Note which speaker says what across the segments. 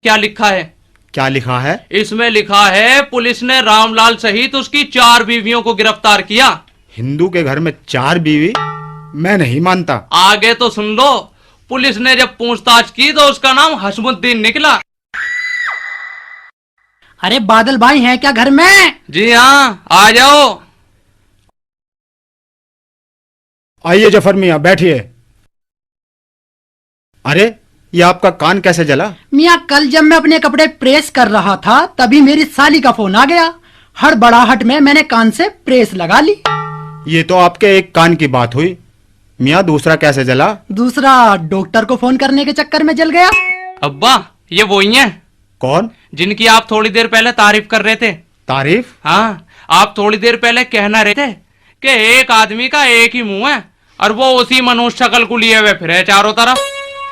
Speaker 1: क्या लिखा है?
Speaker 2: क्या लिखा है?
Speaker 1: इसमें लिखा है पुलिस ने रामलाल सहित उसकी 4 बीवियों को गिरफ्तार किया।
Speaker 2: हिंदू के घर में 4 बीवी? मैं नहीं मानता।
Speaker 1: आगे तो सुन लो। पुलिस ने जब पूछताछ की तो उसका नाम हसमुद्दीन निकला।
Speaker 3: अरे बादल भाई हैं क्या घर में?
Speaker 1: जी हाँ, आ जाओ।
Speaker 2: आइए जफर मियाँ, बैठिए। अरे ये आपका कान कैसे जला?
Speaker 3: मियाँ कल जब मैं अपने कपड़े प्रेस कर रहा था तभी मेरी साली का फोन आ गया। हड़बड़ाहट में मैंने कान से प्रेस लगा ली।
Speaker 2: ये तो आपके एक कान की बात हुई मियाँ, दूसरा कैसे जला?
Speaker 3: दूसरा डॉक्टर को फोन करने के चक्कर में जल गया।
Speaker 1: अब्बा, ये वही हैं
Speaker 2: कौन?
Speaker 1: जिनकी आप थोड़ी देर पहले तारीफ कर रहे थे।
Speaker 2: तारीफ?
Speaker 1: हाँ, आप थोड़ी देर पहले कहना रहे थे कि एक आदमी का एक ही मुंह है और वो उसी मनुष्य शक्ल को लिए हुए फिरे चारों तरफ।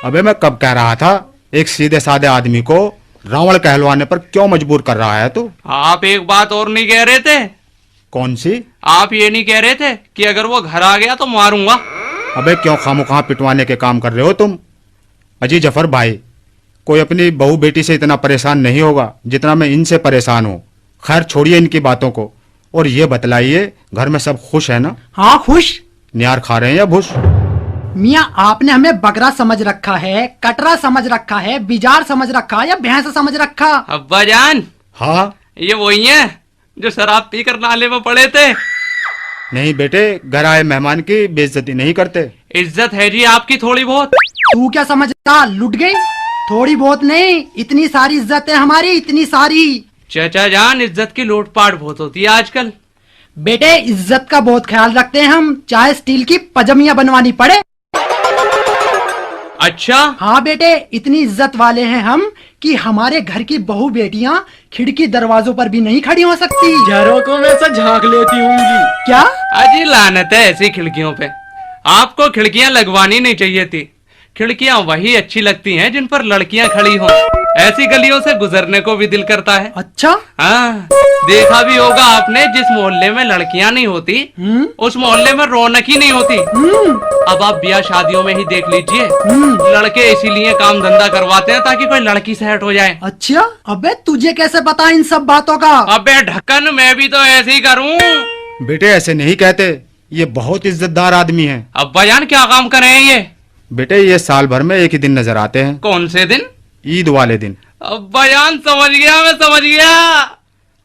Speaker 2: अबे मैं कब कह रहा था? एक सीधे साधे आदमी को रावण कहलवाने पर क्यों मजबूर कर रहा है तू?
Speaker 1: आप एक बात और नहीं कह रहे थे?
Speaker 2: कौन सी?
Speaker 1: आप ये नहीं कह रहे थे कि अगर वो घर आ गया तो मारूंगा?
Speaker 2: अबे क्यों खामोखा पिटवाने के काम कर रहे हो तुम? अजी जफर भाई, कोई अपनी बहू बेटी से इतना परेशान नहीं होगा जितना मैं इनसे परेशान हूँ। खैर छोड़िए इनकी बातों को और ये बतलाइए घर में सब खुश है ना?
Speaker 3: हाँ खुश।
Speaker 2: नियार खा रहे हैं या भुस?
Speaker 3: मियाँ आपने हमें बकरा समझ रखा है, कटरा समझ रखा है, बिजार समझ रखा है या भैंस समझ रखा?
Speaker 1: अब्बा जान,
Speaker 2: हाँ
Speaker 1: ये वही है जो शराब पीकर नाले में पड़े थे।
Speaker 2: नहीं बेटे, घर आए मेहमान की बेइज्जती नहीं करते।
Speaker 1: इज्जत है जी आपकी थोड़ी बहुत।
Speaker 3: तू क्या समझता लुट गई? थोड़ी बहुत नहीं, इतनी सारी इज्जत है हमारी, इतनी सारी।
Speaker 1: चाचा जान, इज्जत की लूटपाट बहुत होती है आजकल।
Speaker 3: बेटे इज्जत का बहुत ख्याल रखते हैं हम, चाहे स्टील की पजमियां बनवानी पड़े।
Speaker 1: अच्छा?
Speaker 3: हाँ बेटे, इतनी इज्जत वाले हैं हम कि हमारे घर की बहू बेटियां खिड़की दरवाजों पर भी नहीं खड़ी हो सकती।
Speaker 4: घरों को मैं से झांक लेती होंगी।
Speaker 3: क्या?
Speaker 1: अजी लानत है ऐसी खिड़कियों पे। आपको खिड़कियां लगवानी नहीं चाहिए थी। खिड़कियां वही अच्छी लगती हैं जिन पर लड़कियां खड़ी हों। ऐसी गलियों से गुजरने को भी दिल करता है।
Speaker 3: अच्छा?
Speaker 1: हाँ, देखा भी होगा आपने, जिस मोहल्ले में लड़कियां नहीं होती उस मोहल्ले में रौनक ही नहीं होती। अब आप ब्याह शादियों में ही देख लीजिए, लड़के इसीलिए काम धंधा करवाते हैं ताकि कोई लड़की सेट हो जाए।
Speaker 3: अच्छा, अबे तुझे कैसे पता इन सब बातों का?
Speaker 1: अबे ढक्कन, मैं भी तो ऐसे ही करूं।
Speaker 2: बेटे ऐसे नहीं कहते, ये बहुत इज्जतदार आदमी है।
Speaker 1: अब्बा जान क्या काम कर रहे हैं ये?
Speaker 2: बेटे ये साल भर में एक ही दिन नजर आते हैं।
Speaker 1: कौन से दिन?
Speaker 2: ईद वाले दिन।
Speaker 1: अब्बा जान समझ गया, मैं समझ गया।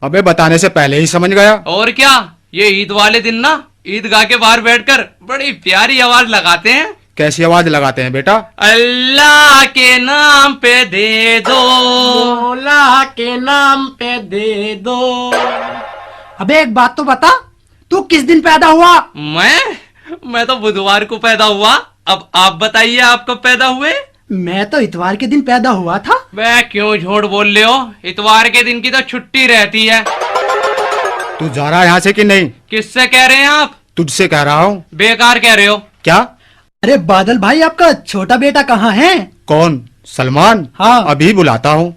Speaker 2: अबे बताने से पहले ही समझ गया।
Speaker 1: और क्या, ये ईद वाले दिन ना ईदगाह के बाहर बैठकर बड़ी प्यारी आवाज लगाते हैं।
Speaker 2: कैसी आवाज लगाते हैं बेटा?
Speaker 1: अल्लाह के नाम पे दे दो,
Speaker 4: अल्लाह के नाम पे दे दो।
Speaker 3: अबे एक बात तो बता, तू किस दिन पैदा हुआ?
Speaker 1: मैं तो बुधवार को पैदा हुआ। अब आप बताइए, आप कब पैदा हुए?
Speaker 3: मैं तो इतवार के दिन पैदा हुआ था।
Speaker 1: वह क्यों झूठ बोल रहे हो? इतवार के दिन की तो छुट्टी रहती है।
Speaker 2: तू जा रहा है यहाँ से कि नहीं?
Speaker 1: किससे कह रहे हैं आप?
Speaker 2: तुझसे कह रहा हूँ।
Speaker 1: बेकार कह रहे हो।
Speaker 2: क्या?
Speaker 3: अरे बादल भाई, आपका छोटा बेटा कहाँ है?
Speaker 2: कौन? सलमान?
Speaker 3: हाँ।
Speaker 2: अभी बुलाता हूँ।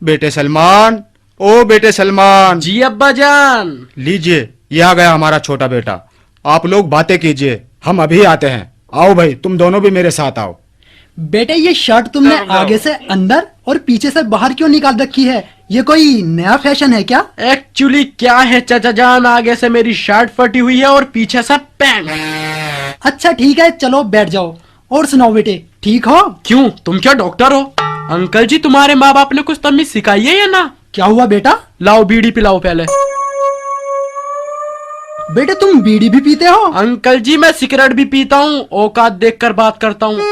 Speaker 2: बेटे सलमान, ओ बेटे सलमान।
Speaker 4: जी अब्बा जान।
Speaker 2: लीजिए, ये आ गया हमारा छोटा बेटा। आप लोग बातें कीजिए, हम अभी आते हैं। आओ भाई, तुम दोनों भी मेरे साथ आओ।
Speaker 3: बेटे ये शर्ट तुमने आगे से अंदर और पीछे से बाहर क्यों निकाल रखी है? ये कोई नया फैशन है क्या?
Speaker 4: एक्चुअली क्या है चाचा जान, आगे से मेरी शर्ट फटी हुई है और पीछे से पैंट।
Speaker 3: अच्छा ठीक है, चलो बैठ जाओ। और सुनाओ बेटे, ठीक हो?
Speaker 4: क्यों, तुम क्या डॉक्टर हो? अंकल जी तुम्हारे माँ बाप ने कुछ तमीज सिखाई है या ना?
Speaker 3: क्या हुआ बेटा?
Speaker 4: लाओ बीड़ी पिलाओ पहले।
Speaker 3: बेटे तुम बीड़ी भी पीते हो?
Speaker 4: अंकल जी मैं सिगरेट भी पीता हूँ, औकात देखकर बात करता हूँ।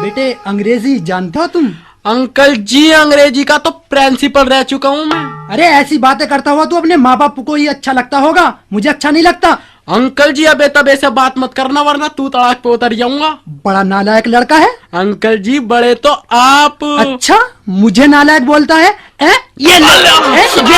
Speaker 3: बेटे अंग्रेजी जानते हो तुम?
Speaker 4: अंकल जी अंग्रेजी का तो प्रिंसिपल रह चुका हूँ मैं।
Speaker 3: अरे ऐसी बातें करता हुआ तू अपने माँ बाप को ही अच्छा लगता होगा, मुझे अच्छा नहीं लगता।
Speaker 4: अंकल जी अब तब ऐसे बात मत करना वरना तू तड़ाक पे उतर जाऊंगा।
Speaker 3: बड़ा नालायक लड़का है।
Speaker 4: अंकल जी बड़े तो आप।
Speaker 3: अच्छा, मुझे नालायक बोलता है? ये